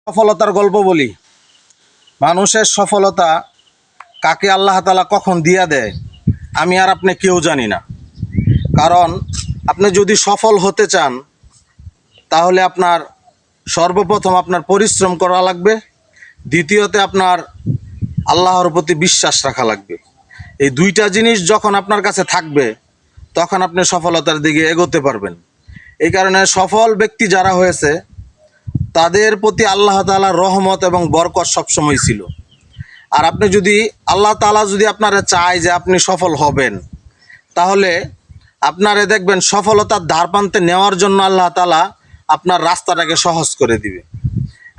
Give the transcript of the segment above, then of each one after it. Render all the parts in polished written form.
সফলতার গল্প বলি। মানুষের সফলতা কাকে আল্লাহ তাআলা কখন দিয়া দেয় আমি আর আপনি কেউ জানি না। কারণ আপনি যদি সফল হতে চান তাহলে আপনার সর্বপ্রথম আপনার পরিশ্রম করা লাগবে, দ্বিতীয়তে আপনার আল্লাহর প্রতি বিশ্বাস রাখা লাগবে। এই দুইটা জিনিস যখন আপনার কাছে থাকবে তখন আপনি সফলতার দিকে এগোতে পারবেন। এই কারণে সফল ব্যক্তি যারা হয়েছে তাদের প্রতি আল্লাহ তাআলার রহমত এবং বরকত সবসময় ছিল। আর আপনি যদি আল্লাহ তাআলা যদি আপনারা চায় যে আপনি সফল হবেন, তাহলে আপনারা দেখবেন সফলতার ধারপ্রান্তে নেওয়ার জন্য আল্লাহ তাআলা আপনার রাস্তাটাকে সহজ করে দিবে।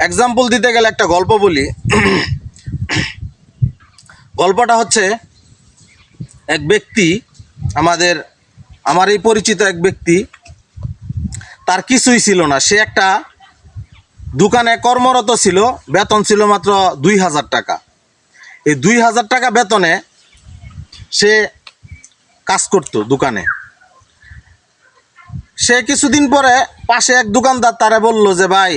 এক্সাম্পল দিতে গেলে একটা গল্প বলি। গল্পটা হচ্ছে, এক ব্যক্তি আমার এই পরিচিত এক ব্যক্তি, তার কিছুই ছিল না। সে একটা দোকানে কর্মরত ছিল, বেতন ছিল মাত্র 2000 টাকা। এই 2000 টাকা বেতনে সে কাজ করত দোকানে। সে কিছুদিন পরে পাশে এক দোকানদার তারে বলল যে, ভাই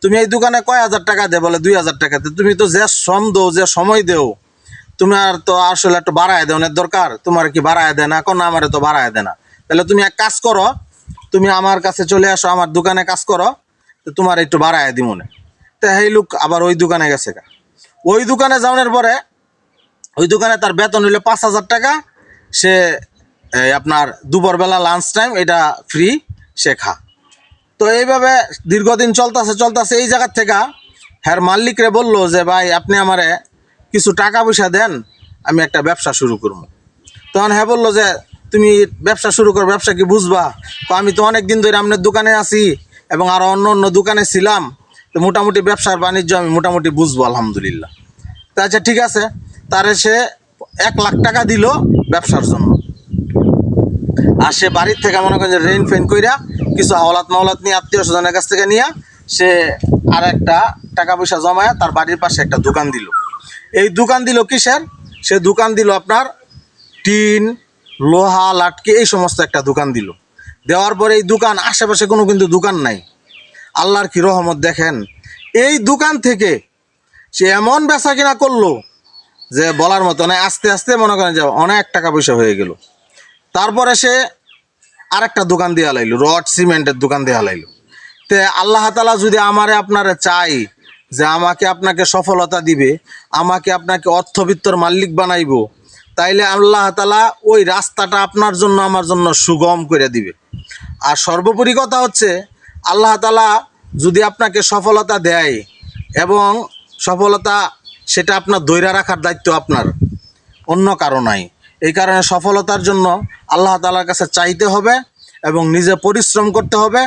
তুমি এই দোকানে কয় হাজার টাকা দে? বলে 2000 টাকাতে। তুমি তো যে শ্রম দেও, যে সময় দেও, তোমার তো আসলে একটু বাড়ায় দেওয়ার দরকার। তোমার কি বাড়ায় দেয় না? কোনো আমারে তো বাড়ায় দেয় না। তাহলে তুমি এক কাজ করো, তুমি আমার কাছে চলে আসো, আমার দোকানে কাজ করো, তো তোমার একটু বাড়ায় দিব মনে। তো এই লোক আবার ওই দোকানে গেছে। ওই দোকানে যাওয়ার পরে ওই দোকানে তার বেতন হইলো 5000 টাকা। সে আপনার দুপুরবেলা লাঞ্চ টাইম এটা ফ্রি, সে খা। তো এইভাবে দীর্ঘদিন চলতেছে। এই জায়গার থেকে হ্যার মালিকরে বললো যে, ভাই আপনি আমারে কিছু টাকা পয়সা দেন, আমি একটা ব্যবসা শুরু করব। তখন হ্যাঁ বললো যে, তুমি ব্যবসা শুরু করো, ব্যবসা কি বুঝবা? তো আমি তো অনেক দিন ধরে আপনার দোকানে আছি এবং আরও অন্য দোকানে ছিলাম, তো মোটামুটি ব্যবসার বাণিজ্য আমি মোটামুটি বুঝবো আলহামদুলিল্লাহ। তা আচ্ছা ঠিক আছে। তারে সে 1 লাখ টাকা দিল ব্যবসার জন্য। আর সে বাড়ির থেকে মনে করেন যে রেন ফেন কইরা কিছু হাওলাত মাওলাত নিয়ে, আত্মীয় স্বজনের কাছ থেকে নিয়ে সে আর একটা টাকা পয়সা জমায় তার বাড়ির পাশে একটা দোকান দিল। এই দোকান দিল কিসের? সে দোকান দিল আপনার টিন, লোহা, লাটকি, এই সমস্ত একটা দোকান দিল। দেওয়ার পরে এই দোকান, আশেপাশে কোনো কিন্তু দোকান নাই। আল্লাহর কি রহমত দেখেন, এই দোকান থেকে সে এমন বেচা কিনা করলো যে বলার মতো না। আস্তে আস্তে মনে করেন যে অনেক টাকা পয়সা হয়ে গেল। তারপরে সে আরেকটা দোকান দিয়ে হালাইলো, রড সিমেন্টের দোকান দিয়ে হালাইলো। তে আল্লাহ তাআলা যদি আমারে আপনারে চাই যে আমাকে আপনাকে সফলতা দিবে, আমাকে আপনাকে অর্থবিত্তর মালিক বানাইব, তাইলে আল্লাহ তাআলা ওই রাস্তাটা আপনার জন্য আমার জন্য সুগম করে দিবে। আর সর্বোপরি কথা হচ্ছে, আল্লাহ তাআলা যদি আপনাকে সফলতা দেয় এবং সফলতা সেটা আপনার ধৈর্য রাখার দায়িত্ব আপনার, অন্য কারো নাই। এই কারণে সফলতার জন্য আল্লাহ তাআলার কাছে চাইতে হবে এবং নিজে পরিশ্রম করতে হবে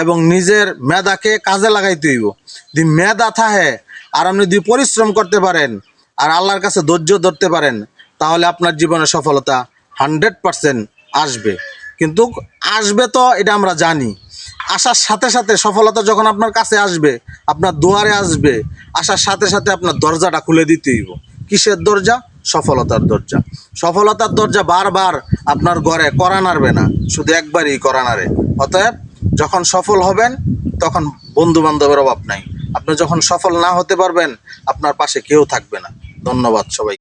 এবং নিজের মেধাকে কাজে লাগাইতে হইব। যদি মেধা থাকে আর আপনি যদি পরিশ্রম করতে পারেন আর আল্লাহর কাছে ধৈর্য ধরতে পারেন, তাহলে আপনার জীবনে সফলতা 100% আসবে। কিন্তু আসবে তো এটা আমরা জানি। আসার সাথে সাথে সফলতা যখন আপনার কাছে আসবে, আপনার দুয়ারে আসবে, আসার সাথে সাথে আপনার দরজাটা খুলে দিতে হইব। কিসের দরজা? সফলতার দরজা। সফলতার দরজা বারবার আপনার ঘরে করা নাড়বে না, শুধু একবারই করা নাড়ে। অতএব যখন সফল হবেন তখন বন্ধু বান্ধবের অভাব নাই। আপনি যখন সফল না হতে পারবেন, আপনার পাশে কেউ থাকবে না। ধন্যবাদ সবাই।